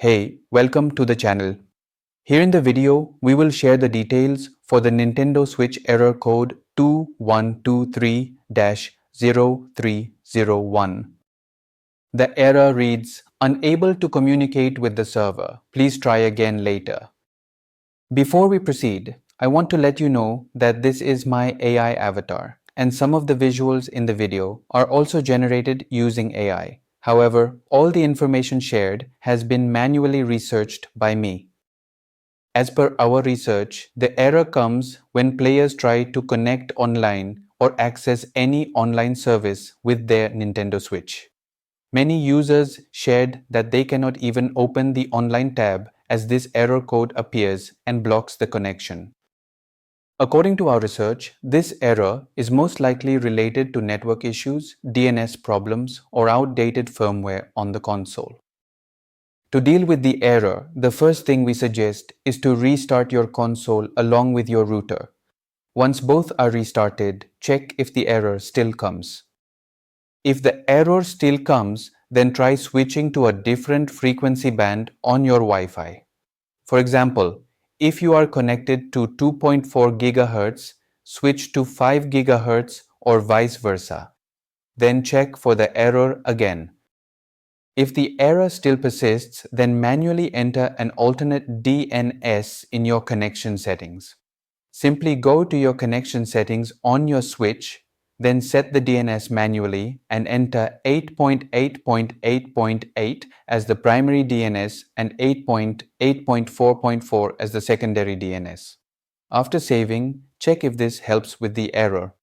Hey, welcome to the channel. Here in the video, we will share the details for the Nintendo Switch error code 2123-0301. The error reads, "Unable to communicate with the server. Please try again later." Before we proceed, I want to let you know that this is my AI avatar, and some of the visuals in the video are also generated using AI. However, all the information shared has been manually researched by me. As per our research, the error comes when players try to connect online or access any online service with their Nintendo Switch. Many users shared that they cannot even open the online tab as this error code appears and blocks the connection. According to our research, this error is most likely related to network issues, DNS problems, or outdated firmware on the console. To deal with the error, the first thing we suggest is to restart your console along with your router. Once both are restarted, check if the error still comes. If the error still comes, then try switching to a different frequency band on your Wi-Fi. For example, if you are connected to 2.4 GHz, switch to 5 GHz or vice versa. Then check for the error again. If the error still persists, then manually enter an alternate DNS in your connection settings. Simply go to your connection settings on your switch, then set the DNS manually and enter 8.8.8.8 as the primary DNS and 8.8.4.4 as the secondary DNS. After saving, check if this helps with the error.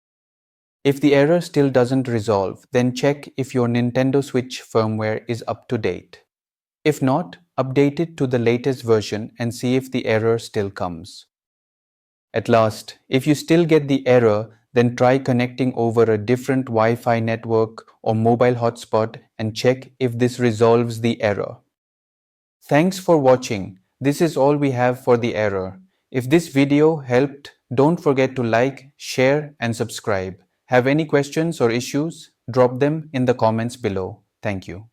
If the error still doesn't resolve, then check if your Nintendo Switch firmware is up to date. If not, update it to the latest version and see if the error still comes. At last, if you still get the error, then try connecting over a different Wi-Fi network or mobile hotspot and check if this resolves the error. Thanks for watching. This is all we have for the error. If this video helped, don't forget to like, share and subscribe. Have any questions or issues? Drop them in the comments below. Thank you.